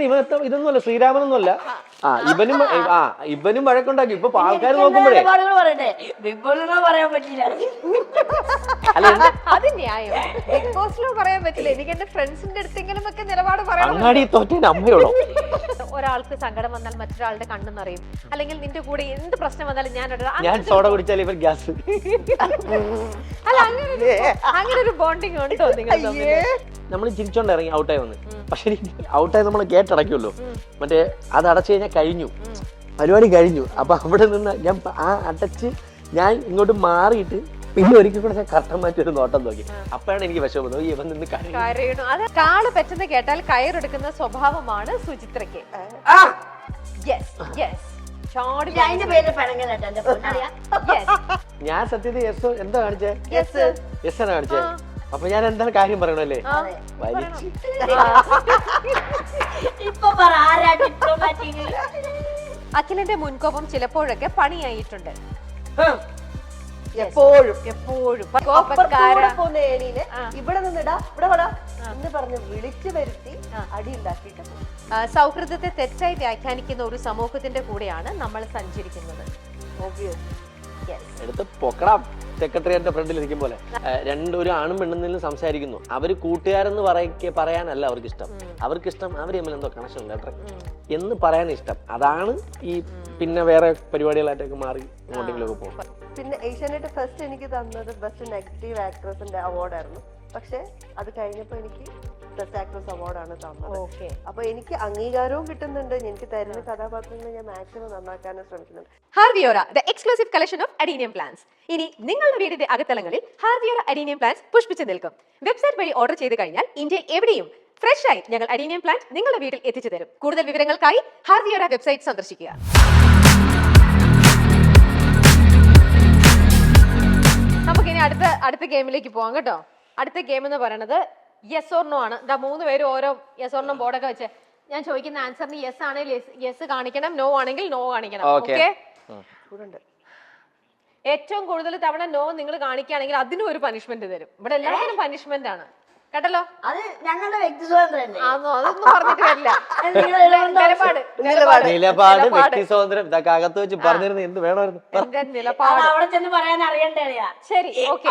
ഇതൊന്നുമല്ല, ശ്രീരാമനൊന്നുമല്ല. ഇവനും വഴക്കുണ്ടാക്കി. ഇപ്പൊ ആൾക്കാർ നോക്കുമ്പോഴേ പറയാൻ പറ്റില്ല. അത് ന്യായം. ബിഗ് ബോസിലോ പറയാൻ പറ്റില്ല. എനിക്ക് എന്റെ ഫ്രണ്ട്സിന്റെ അടുത്തെങ്കിലും ഒക്കെ നിലപാട് പറയാം. അങ്ങാടി തോറ്റേന് അമ്മയോടോ. ഒരാൾക്ക് സങ്കടം വന്നാൽ മറ്റൊരാളുടെ കണ്ണു നിറയും. അല്ലെങ്കിൽ നിന്റെ കൂടെ എന്ത് പ്രശ്നം വന്നാലും ഞാൻ സോഡ കുടിച്ചാൽ ഇവർ ഗ്യാസ്. അല്ല, അങ്ങനെ ഒരു ബോണ്ടിങ് ഉണ്ടോ നിങ്ങൾ? നമ്മൾ ചിരിച്ചോണ്ട് ഇറങ്ങി ഔട്ടായി വന്ന്. പക്ഷെ ഔട്ടായി നമ്മൾ കേട്ടടയ്ക്കുമല്ലോ. മറ്റേ അത് അടച്ചു കഴിഞ്ഞാൽ കഴിഞ്ഞു, പരിപാടി കഴിഞ്ഞു. അപ്പൊ അവിടെ നിന്ന് ഞാൻ അടച്ച് ഞാൻ ഇങ്ങോട്ട് മാറിയിട്ട് പിന്നെ ഒരിക്കൽ കൂടെ ഞാൻ കർട്ടൻ മാറ്റി ഒരു നോട്ടം നോക്കി. അപ്പോഴാണ് എനിക്ക് വിഷമം. ഇവൻ നിന്ന് കരയണു. അത് കാള് പെട്ടെന്ന് കേട്ടാൽ കയറെടുക്കുന്ന സ്വഭാവമാണ് സുചിത്രയ്ക്ക്. ഞാൻ സത്യത്തിൽ യെസ് എന്താ കാണിച്ചേ? യെസ് ആണ് കാണിച്ചേ. അപ്പൊ ഞാൻ എന്താണ് കാര്യം പറയണല്ലേ? വലിച്ച് അഖിലിന്റെ മുൻകോപം ചിലപ്പോഴൊക്കെ പണിയായിട്ടുണ്ട്. എപ്പോഴും ഇവിടെ നിന്നിടാ ഇവിടെ വടാ എന്ന് പറഞ്ഞ് വിളിച്ചു വരുത്തി അടി ഉണ്ടാക്കിയിട്ട് സൗഹൃദത്തെ തെറ്റായി വ്യാഖ്യാനിക്കുന്ന ഒരു സമൂഹത്തിന്റെ കൂടെയാണ് നമ്മൾ സഞ്ചരിക്കുന്നത്. എടുത്ത് പൊക്കണം. സെക്രട്ടറിയുടെ ഫ്രണ്ടിൽ ഇരിക്കും പോലെ ഒരു ആണും പെണ്ണും നിന്ന് സംസാരിക്കുന്നു. അവര് കൂട്ടുകാരെന്ന് പറയാനല്ല അവർക്കിഷ്ടം. അവർക്കിഷ്ടം അവർ തമ്മിൽ എന്തോ കണക്ഷൻ ഉണ്ട് കേട്ടോ എന്ന് പറയാൻ ഇഷ്ടം. അതാണ് ഈ പിന്നെ വേറെ പരിപാടികളായിട്ടൊക്കെ മാറി എങ്ങോട്ടെങ്കിലൊക്കെ പോകും. പിന്നെ ഏഷ്യാനെറ്റ് ഫസ്റ്റ് എനിക്ക് തന്നത് ബെസ്റ്റ് നെഗറ്റീവ് ആക്ട്രസിന്റെ അവാർഡായിരുന്നു. പക്ഷെ അത് കഴിഞ്ഞപ്പോ എനിക്ക് ബെസ്റ്റ് ആക്ട്രസ് അവാർഡാണ് തന്നത്. അപ്പൊ എനിക്ക് അംഗീകാരവും കിട്ടുന്നുണ്ട്. എനിക്ക് തരുന്ന കഥാപാത്രങ്ങളെ ഞാൻ മാക്സിമം നന്നാക്കാനും ശ്രമിക്കുന്നുണ്ട്. ഹാർവിയോറ the exclusive collection of adenium plants. ഇനി നിങ്ങളുടെ വീടിന്റെ അകത്തളങ്ങളിൽ ഹാർവിയോറ അഡീനിയം പ്ലാന്റ്സ് പുഷ്പിച്ചു നിൽക്കും. വെബ്സൈറ്റ് വഴി ഓർഡർ ചെയ്ത് കഴിഞ്ഞാൽ ഇന്ത്യയിൽ എവിടെയും ഫ്രഷ് ആയി ഞങ്ങൾ അഡീനിയം പ്ലാന്റ് നിങ്ങളുടെ വീട്ടിൽ എത്തിച്ചു തരും. കൂടുതൽ വിവരങ്ങൾക്കായി ഹാർവിയോറ വെബ്സൈറ്റ് സന്ദർശിക്കുക. നമുക്കിനി അടുത്ത ഗെയിമിലേക്ക് പോവാം കേട്ടോ. അടുത്ത ഗെയിം എന്ന് പറയുന്നത് യെസ് ഓർ നോ ആണ്. ഇതാ 3 പേരും ഓരോ യെസ് ഓർ നോ ബോർഡൊക്കെ വെച്ച് ഞാൻ ചോദിക്കുന്ന ആൻസറിന് യെസ് ആണെങ്കിൽ യെസ് കാണിക്കണം, നോ ആണെങ്കിൽ നോ കാണിക്കണം. ഓക്കെ, ഏറ്റവും കൂടുതൽ തവണ നോ നിങ്ങൾ കാണിക്കുകയാണെങ്കിൽ അതിനും ഒരു പനിഷ്മെന്റ് തരും. ഇവിടെ എല്ലാത്തിനും പനിഷ്മെന്റ് ആണ് കേട്ടല്ലോ. അത് ഞങ്ങളുടെ വ്യക്തി സ്വാതന്ത്ര്യം. അതൊന്നും പറഞ്ഞിട്ട് വരില്ല. നിലപാട് വ്യക്തി സ്വാതന്ത്ര്യം ഇതൊക്കെ അകത്ത് വെച്ച് പറഞ്ഞിരുന്നു. എന്ത് വേണമായിരുന്നു നിലപാട് അവിടെ ചെന്ന് പറയാൻ അറിയണ്ടേ? ശരി, ഓക്കെ.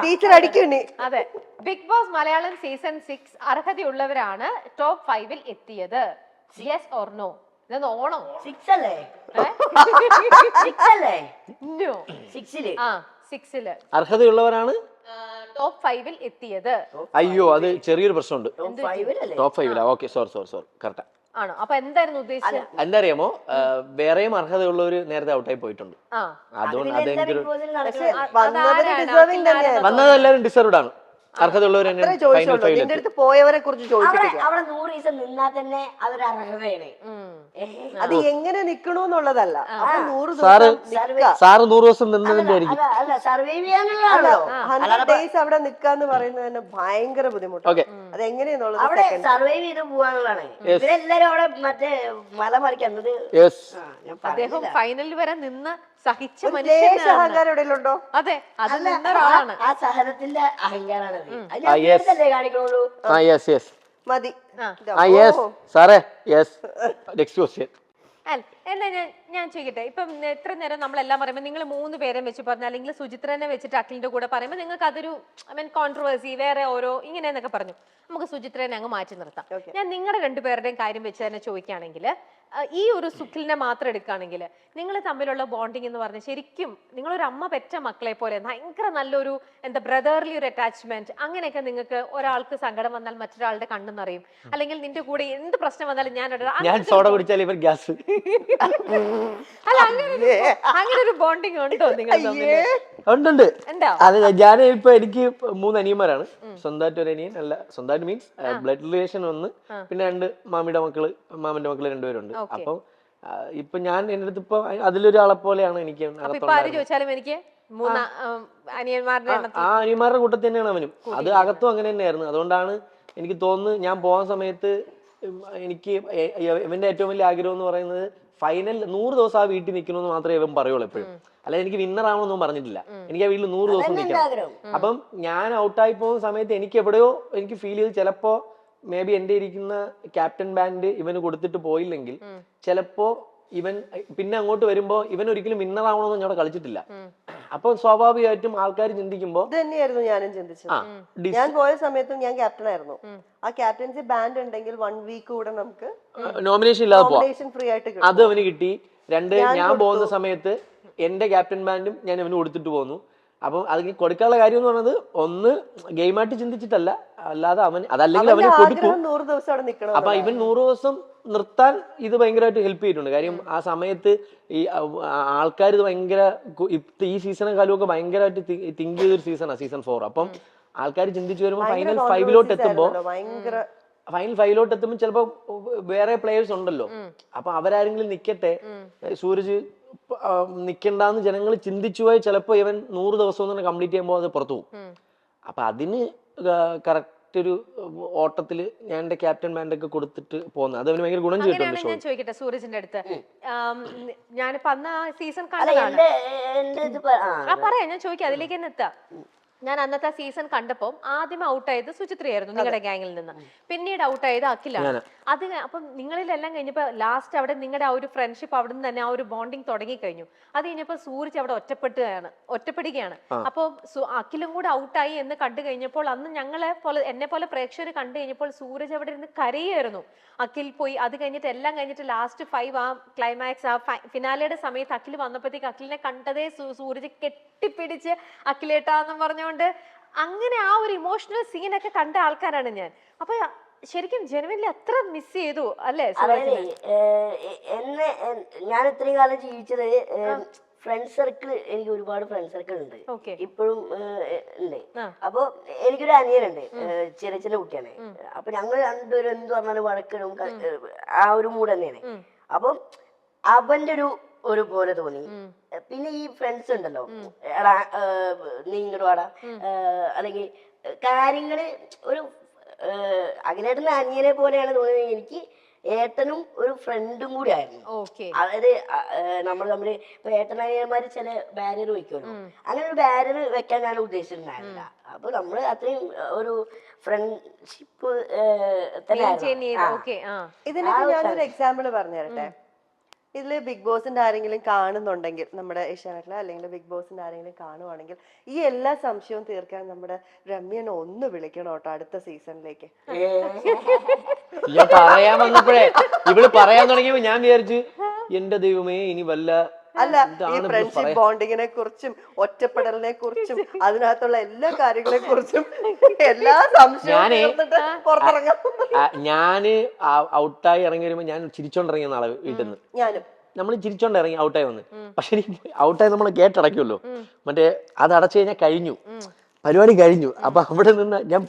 ടീച്ചർ അടിക്കുന്നേ. അതെ, ബിഗ് ബോസ് മലയാളം സീസൺ 6 അർഹതയുള്ളവരാണ് ടോപ്പ് 5-ൽ എത്തിയത്. Yes or no? ഇതൊന്ന് ഓണോ? 6 അല്ലേ? 6 അല്ലേ? നോ. 6-ല് അർഹതയുള്ളവരാണ് ടോപ്പ് 5-ൽ എത്തിയത്. അയ്യോ, അത് ചെറിയൊരു പ്രശ്നമുണ്ട്. ടോപ്പ് 5-ലാ? ഓക്കെ, സോറി കറക്റ്റാ. ആണോ? അപ്പൊ എന്തായിരുന്നു ഉദ്ദേശിച്ചത്? എന്താ അറിയാമോ, വേറെയും അർഹതയുള്ളവര് നേരത്തെ ഔട്ടായി പോയിട്ടുണ്ട്. അതുകൊണ്ട് അതെനിക്കൊരു വന്നതെല്ലാരും ഡിസർവ്ഡ് ആണ്. അർഹതയുള്ളവർ പോയവരെ കുറിച്ച് ചോദിച്ചിട്ടില്ല. അവിടെ 100 ദിവസം നിന്നാൽ തന്നെ അതൊരു അർഹതയാണ്. അത് എങ്ങനെ നിക്കണോന്നുള്ളതല്ല. സാറ് 100 ദിവസം നിന്നതിന്റെ ആയിരിക്കും. സർവൈവ് ചെയ്യാനുള്ളതാണല്ലോ. 100 ഡേയ്സ് അവിടെ നിക്കാന്ന് പറയുന്നത് തന്നെ ഭയങ്കര ബുദ്ധിമുട്ടാണ്. അത് എങ്ങനെയാന്നുള്ളത് അവിടെ സർവൈവ് ചെയ്ത് പോവാനുള്ളതാണ്. ഇവരെല്ലാരും അവിടെ മറ്റേ മല മറിക്കുന്നത്. അദ്ദേഹം ഫൈനലിൽ വരെ നിന്ന് സഹിച്ച മനുഷ്യനുണ്ടോ? അതെ, അത് നിന്ന ഒരാളാണ്. ആ സഹനത്തിന്റെ അഹങ്കാരാണ് മതി. എന്നാ ഞാൻ ചോദിക്കട്ടെ, ഇപ്പം എത്ര നേരം നമ്മളെല്ലാം പറയുമ്പോൾ നിങ്ങൾ 3 പേരെ വെച്ച് പറഞ്ഞാൽ, അല്ലെങ്കിൽ സുചിത്രനെ വെച്ചിട്ട് അഖിലിന്റെ കൂടെ പറയുമ്പോൾ നിങ്ങൾക്ക് അതൊരു കോൺട്രവേഴ്സി വേറെ ഓരോ ഇങ്ങനെയെന്നൊക്കെ പറഞ്ഞു. നമുക്ക് സുചിത്രനെ അങ്ങ് മാറ്റി നിർത്താം. ഞാൻ നിങ്ങളുടെ 2 പേരുടെയും കാര്യം വെച്ച് തന്നെ ചോദിക്കുകയാണെങ്കിൽ, ഈ ഒരു സുഖിലിനെ മാത്രം എടുക്കുകയാണെങ്കിൽ നിങ്ങൾ തമ്മിലുള്ള ബോണ്ടിങ് എന്ന് പറഞ്ഞാൽ ശരിക്കും നിങ്ങളൊരു അമ്മ പെറ്റ മക്കളെ പോലെ ഭയങ്കര നല്ലൊരു ബ്രദർലി ഒരു അറ്റാച്ച്മെന്റ്, അങ്ങനെയൊക്കെ നിങ്ങൾക്ക് ഒരാൾക്ക് സങ്കടം വന്നാൽ മറ്റൊരാളുടെ കണ്ണു നിറയും. അല്ലെങ്കിൽ നിന്റെ കൂടെ എന്ത് പ്രശ്നം വന്നാലും ഞാൻ സോഡ കുടിച്ചാൽ ഇവർ ഗ്യാസ്. അല്ല, അങ്ങനെ ഒരു ബോണ്ടിങ് ഉണ്ടോ നിങ്ങൾ തമ്മിൽ? ഉണ്ട്. അത് ഞാൻ ഇപ്പൊ എനിക്ക് 3 അനിയന്മാരാണ്. സ്വന്തമായിട്ട് ഒരു അനിയൻ അല്ല, സ്വന്തമായിട്ട് മീൻസ് ബ്ലഡ് റിലേഷൻ ഒന്ന്, പിന്നെ 2 മാമിയുടെ മക്കള്, മാമന്റെ മക്കള് 2 പേരുണ്ട്. അപ്പം ഇപ്പൊ ഞാൻ എന്റെ അടുത്ത് ഇപ്പൊ അതിലൊരാളെ പോലെയാണ് എനിക്ക്. ചോദിച്ചാലും എനിക്ക് ആ അനിയന്മാരുടെ കൂട്ടത്തിൽ തന്നെയാണ് അവനും. അത് അകത്തും അങ്ങനെ തന്നെയായിരുന്നു. അതുകൊണ്ടാണ് എനിക്ക് തോന്നുന്നത് ഞാൻ പോകാൻ സമയത്ത് എനിക്ക് ഇവന്റെ ഏറ്റവും വലിയ ആഗ്രഹം എന്ന് പറയുന്നത് ഫൈനൽ 100 ദിവസം ആ വീട്ടിൽ നിൽക്കണമെന്ന് മാത്രമേ ഇവൻ പറയുള്ളൂ എപ്പോഴും. അല്ല, എനിക്ക് വിന്നർ ആവണമെന്നൊന്നും പറഞ്ഞിട്ടില്ല. എനിക്ക് ആ വീട്ടിൽ 100 ദിവസം നിൽക്കണം. അപ്പം ഞാൻ ഔട്ടായി പോകുന്ന സമയത്ത് എനിക്ക് എവിടെയോ എനിക്ക് ഫീൽ ചെയ്ത് ചിലപ്പോ മേ ബി എന്റെ ഇരിക്കുന്ന ക്യാപ്റ്റൻ ബാൻഡ് ഇവന് കൊടുത്തിട്ട് പോയില്ലെങ്കിൽ ചിലപ്പോ ഇവൻ പിന്നെ അങ്ങോട്ട് വരുമ്പോ ഇവൻ ഒരിക്കലും വിന്നർ ആവണമെന്ന് ഞാൻ അവിടെ കളിച്ചിട്ടില്ല. അപ്പൊ സ്വാഭാവികമായിട്ടും ആൾക്കാർ ചിന്തിക്കുമ്പോ ഇത് തന്നെയായിരുന്നു ഞാനും ചിന്തിച്ചത്. ഞാൻ പോയ സമയത്തും ഞാൻ ക്യാപ്റ്റൻ ആയിരുന്നു. ആ ക്യാപ്റ്റൻസി ബാൻഡ് ഉണ്ടെങ്കിൽ 1 വീക്ക് കൂടെ നമുക്ക് നോമിനേഷൻ ഇല്ലാതെ പോവാം. നോമിനേഷൻ ഫ്രീ ആയിട്ട് കിട്ടും. അത് അവന് കിട്ടി. 2 ഞാൻ പോകുന്ന സമയത്ത് എന്റെ ക്യാപ്റ്റൻ ബാൻഡും ഞാൻ അവന് കൊടുത്തിട്ട് പോന്നു. അപ്പം അത് കൊടുക്കാനുള്ള കാര്യം എന്ന് പറഞ്ഞത് ഒന്ന് ഗെയിമായിട്ട് ചിന്തിച്ചിട്ടല്ല, അല്ലാതെ അവൻ അതല്ലെങ്കിൽ അവന് കൊടുക്കും. 100 ദിവസം അവിടെ നിൽക്കണം. അപ്പൊ ഇവൻ 100 ദിവസം നിർത്താൻ ഇത് ഭയങ്കരമായിട്ട് ഹെൽപ്പ് ചെയ്തിട്ടുണ്ട്. കാര്യം ആ സമയത്ത് ഈ ആൾക്കാർ ഇത് ഭയങ്കര ഈ സീസണെക്കാളുമൊക്കെ ഭയങ്കരമായിട്ട് തിങ്ക് ചെയ്തൊരു സീസണാണ് സീസൺ 4. അപ്പം ആൾക്കാർ ചിന്തിച്ചു വരുമ്പോൾ ഫൈനൽ 5 എത്തുമ്പോ ചിലപ്പോ വേറെ പ്ലേയേഴ്സ് ഉണ്ടല്ലോ, അപ്പൊ അവരാരെങ്കിലും നിക്കട്ടെ, സൂരജ് നിക്കണ്ടെന്ന് ജനങ്ങൾ ചിന്തിച്ചു പോയി ചിലപ്പോ ഇവൻ 100 ദിവസം തന്നെ കംപ്ലീറ്റ് ചെയ്യുമ്പോൾ അത് പുറത്തു പോകും. അപ്പൊ അതിന് കറക്റ്റ് ഒരു ഓട്ടത്തില് ഞാൻ എന്റെ ക്യാപ്റ്റൻ ബാൻഡൊക്കെ കൊടുത്തിട്ട് പോകുന്നത് അത് അവന് ഭയങ്കര ഗുണം ചെയ്തിട്ടുണ്ട്. ഞാൻ ചോദിക്കട്ടെ സൂരജിന്റെ അടുത്ത്, ഞാനിപ്പോ അന്ന് ആ സീസൺ കണ്ടതാണ്. പറയാം, ഞാൻ ചോദിക്കാം, അതിലേക്ക് തന്നെ എത്താം. ഞാൻ അന്നത്തെ സീസൺ കണ്ടപ്പോൾ ആദ്യം ഔട്ടായത് സുചിത്രയായിരുന്നു നിങ്ങളുടെ ഗാങ്ങിൽ നിന്ന്, പിന്നീട് ഔട്ടായത് അഖിലാണ്. അത് അപ്പം നിങ്ങളിലെല്ലാം കഴിഞ്ഞപ്പോ ലാസ്റ്റ് അവിടെ നിങ്ങളുടെ ആ ഒരു ഫ്രണ്ട്ഷിപ്പ് അവിടെ നിന്ന് തന്നെ ആ ഒരു ബോണ്ടിങ് തുടങ്ങി കഴിഞ്ഞു. അത് കഴിഞ്ഞപ്പോ സൂരജ് അവിടെ ഒറ്റപ്പെടുകയാണ്. അപ്പൊ അഖിലും കൂടെ ഔട്ടായി എന്ന് കണ്ടു കഴിഞ്ഞപ്പോൾ അന്ന് എന്നെ പോലെ പ്രേക്ഷകർ കണ്ടു കഴിഞ്ഞപ്പോൾ സൂരജ് അവിടെ ഇരുന്ന് കരയായിരുന്നു. അഖിൽ പോയി, അത് കഴിഞ്ഞിട്ട് എല്ലാം കഴിഞ്ഞിട്ട് ലാസ്റ്റ് 5 ആ ക്ലൈമാക്സ് ആ ഫിനാലയുടെ സമയത്ത് അഖിൽ വന്നപ്പോഴത്തേക്ക് അഖിലിനെ കണ്ടതേ സൂരജ് കെട്ടിപ്പിടിച്ച് അഖിലേട്ടാന്നും പറഞ്ഞുകൊണ്ട് അങ്ങനെ ആ ഒരു ഇമോഷണൽ സീനൊക്കെ കണ്ട ആൾക്കാരാണ് ഞാൻ. അപ്പൊ ശരിക്കും ജനുവനിൽ അത്ര മിസ് ചെയ്തു അല്ലേ? എന്നെ ഞാൻ ഇത്രയും കാലം ജീവിച്ചത് ഫ്രണ്ട് സർക്കിൾ, എനിക്ക് ഒരുപാട് ഫ്രണ്ട് സർക്കിൾ ഉണ്ട് ഇപ്പോഴും ഉണ്ട്. അപ്പൊ എനിക്കൊരു അനിയനുണ്ട്, ചെറിയ ചെറിയ കുട്ടിയാണ്. അപ്പൊ ഞങ്ങൾ രണ്ടുപേരും എന്ത് പറഞ്ഞാലും വഴക്കിടും, ആ ഒരു മൂഡ് തന്നെയാണ്. അപ്പൊ അവന്റെ ഒരു പോലെ തോന്നി. പിന്നെ ഈ ഫ്രണ്ട്സ് ഉണ്ടല്ലോ, എടാ നീ ഇങ്ങോട്ട് വാടാ, അല്ലെങ്കിൽ കാര്യങ്ങള് ഒരു അഖിലേട്ടന്റെ അനിയനെ പോലെയാണ് തോന്നിയത്. എനിക്ക് ഏട്ടനും ഒരു ഫ്രണ്ടും കൂടി ആയിരുന്നു. അതായത് നമ്മൾ തമ്മില് ഇപ്പൊ ഏട്ടനനിയന്മാര് ചില ബാരിയർ വെക്കുമല്ലോ, അങ്ങനെ ഒരു ബാരിയർ വെക്കാൻ ഞാൻ ഉദ്ദേശിച്ചിട്ടുണ്ടായിരുന്നില്ല. അപ്പൊ നമ്മള് അത്രയും ഒരു ഫ്രണ്ട്ഷിപ്പ് ഇതിനൊക്കെ ഞാനൊരു എക്സാമ്പിൾ പറഞ്ഞു തരട്ടെ. ഇതില് ബിഗ് ബോസിന്റെ ആരെങ്കിലും കാണുന്നുണ്ടെങ്കിൽ, നമ്മുടെ ഏഷ്യാനെറ്റിലെ അല്ലെങ്കിൽ ബിഗ് ബോസിന്റെ ആരെങ്കിലും കാണുവാണെങ്കിൽ ഈ എല്ലാ സംശയവും തീർക്കാൻ നമ്മുടെ രമ്യനെ ഒന്ന് വിളിക്കണം കേട്ടോ അടുത്ത സീസണിലേക്ക്. ഞാൻ പറയാൻ വന്നപ്പോഴേ ഇവള് പറയാൻ തുടങ്ങിയപ്പോ ഞാൻ വിചാരിച്ചു എന്റെ ദൈവമേ ഇനി വല്ല അല്ല, ഈ ഫ്രണ്ട്ഷിപ്പ് ബോണ്ടിങ്ങിനെ കുറിച്ചും ഒറ്റപ്പെടലിനെ കുറിച്ചും അതിനകത്തുള്ള എല്ലാ കാര്യങ്ങളെ കുറിച്ചും എല്ലാ സംശയവും പുറത്തിറങ്ങാം. ഞാന് ഔട്ടായി ഇറങ്ങി വരുമ്പോ ഞാൻ ചിരിച്ചോണ്ടിറങ്ങിയ നാളെ വീട്ടിൽ നിന്ന്. ഞാനും നമ്മൾ ചിരിച്ചോണ്ട് ഇറങ്ങി ഔട്ടായി വന്ന്. പക്ഷെ ഔട്ടായി നമ്മൾ ഗേറ്റ് അടയ്ക്കുമല്ലോ, മറ്റേ അത് അടച്ചു കഴിഞ്ഞാൽ കഴിഞ്ഞു, പരിപാടി കഴിഞ്ഞു. അപ്പൊ അവിടെ നിന്ന് ഞാൻ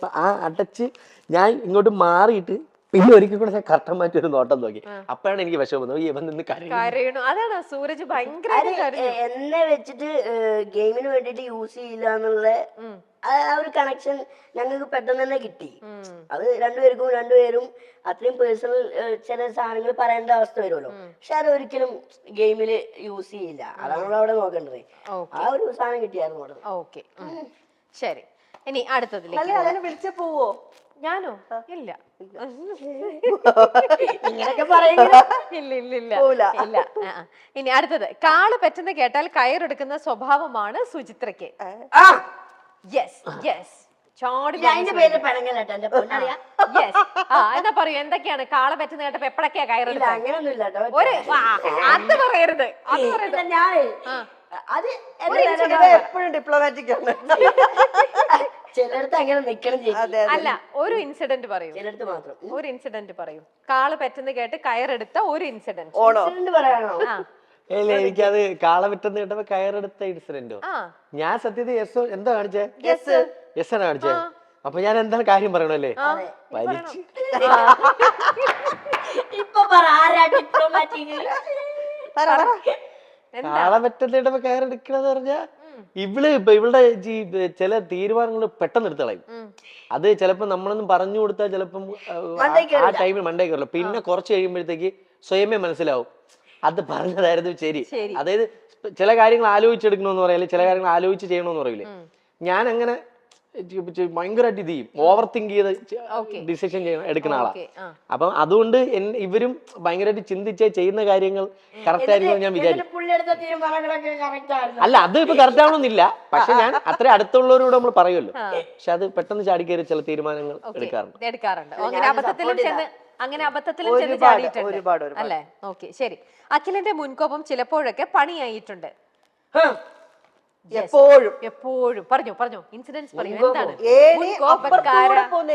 അടച്ച് ഞാൻ ഇങ്ങോട്ട് മാറിയിട്ട് പിന്നെ ഒരിക്കൽ കൂടെ ഞാൻ കർട്ടൻ മാറ്റി ഒരു നോട്ടം നോക്കി. അപ്പോഴാണ് എനിക്ക് വിഷമം വന്നത്, ഇവൻ നിന്ന് കരയണു. അതാണ് സൂരജ് ഭയങ്കര എന്നെ വെച്ചിട്ട് ഗെയിമിന് വേണ്ടിട്ട് യൂസ് ചെയ്യില്ല എന്നുള്ള ആ ഒരു കണക്ഷൻ ഞങ്ങൾക്ക് പെട്ടെന്ന് തന്നെ കിട്ടി. അത് രണ്ടുപേരും അത്രയും പേഴ്സണൽ ചില സാധനങ്ങൾ പറയേണ്ട അവസ്ഥ വരുമല്ലോ, പക്ഷെ അത് ഒരിക്കലും ഗെയിമില് യൂസ് ചെയ്യില്ല. അതാണ് നമ്മൾ അവിടെ നോക്കേണ്ടത്. ആ ഒരു സാധനം കിട്ടിയായിരുന്നു അവിടെ. ഓക്കെ, ശരി. ഇനി അടുത്തതിലേക്ക് അതിനെ വിളിച്ച പോവോ? ഞാനോ? ഇല്ല, ഇങ്ങനെയൊക്കെ പറയുക ഇല്ല. ഇനി അടുത്തത്, കാള് പെട്ടെന്ന് കേട്ടാൽ കയറെടുക്കുന്ന സ്വഭാവമാണ് സുചിത്രയ്ക്ക്. എന്നാ പറയൂ, എന്തൊക്കെയാണ് കാള പറ്റുന്ന കേട്ടപ്പോ എപ്പോഴൊക്കെയാ കയറുന്നത്? അങ്ങനെയൊന്നുമില്ല അത് പറയരുത്. എപ്പോഴും ഡിപ്ലോമാറ്റിക് ആണ്. ചിലടത്ത് അങ്ങനെ നിക്കണം. അല്ല, ഒരു ഇൻസിഡന്റ് പറയൂ. ചിലടത്ത് മാത്രം ഒരു ഇൻസിഡന്റ് പറയൂ. കാള് പറ്റുന്ന കേട്ട് കയറെടുത്ത ഒരു ഇൻസിഡന്റ് പറയാനോ? എനിക്കത് കാള പറ്റുന്ന കേട്ടപ്പോ കയറെടുത്ത ഇൻസിഡന്റോ? ഞാൻ സത്യത്തിൽ യെസ് എന്താ കാണിച്ചേ? യെസ് ആണ് കാണിച്ചേ. അപ്പൊ ഞാൻ എന്താണ് കാര്യം പറയണല്ലേ? വലിച്ച് ഇപ്പൊ ഡിപ്ലോമാറ്റിക് കാള പറ്റുന്ന കയറെടുക്കണെന്ന് പറഞ്ഞാ ഇവളുടെ ചില തീരുമാനങ്ങൾ പെട്ടെന്ന് എടുത്ത് കളയും. അത് ചിലപ്പോ നമ്മളൊന്നും പറഞ്ഞു കൊടുത്താൽ ചിലപ്പം ആ ടൈമിൽ മണ്ടേ കയറില്ല. പിന്നെ കുറച്ച് കഴിയുമ്പോഴത്തേക്ക് സ്വയമേ മനസ്സിലാവും അത് പറഞ്ഞതായിരുന്നു ശരി. അതായത് ചില കാര്യങ്ങൾ ആലോചിച്ചെടുക്കണമെന്ന് പറയില്ലേ, ചില കാര്യങ്ങൾ ആലോചിച്ച് ചെയ്യണമെന്ന് പറയില്ലേ. ഞാൻ അങ്ങനെ ഭയങ്കരമായിട്ട് ഇത് ചെയ്യും, ഓവർ തിങ്ക് ചെയ്ത് ഡിസിഷൻ എടുക്കുന്ന ആളാ. അപ്പം അതുകൊണ്ട് ഇവരും ഭയങ്കരമായിട്ട് ചിന്തിച്ച് ചെയ്യുന്ന കാര്യങ്ങൾ കറക്റ്റ് ആയിരിക്കും ഞാൻ വിചാരിക്കും. അല്ല, അത് ഇപ്പൊ കറക്റ്റ് ആവണമെന്നില്ല, പക്ഷെ ഞാൻ അത്ര അടുത്തുള്ളവരോട് നമ്മൾ പറയുമല്ലോ, പക്ഷെ അത് പെട്ടെന്ന് ചാടിക്കയറി ചില തീരുമാനങ്ങൾ എടുക്കാറുണ്ട്. അങ്ങനെ അബദ്ധത്തിലും ചെന്ന് ചാടിയിട്ടുണ്ട് അല്ലേ? ഓക്കെ, ശരി. അഖിലിന്റെ മുൻകോപം ചിലപ്പോഴൊക്കെ പണിയായിട്ടുണ്ട്. എപ്പോഴും പറഞ്ഞു ഇൻസിഡൻസ് പറയൂ, എന്താണ്?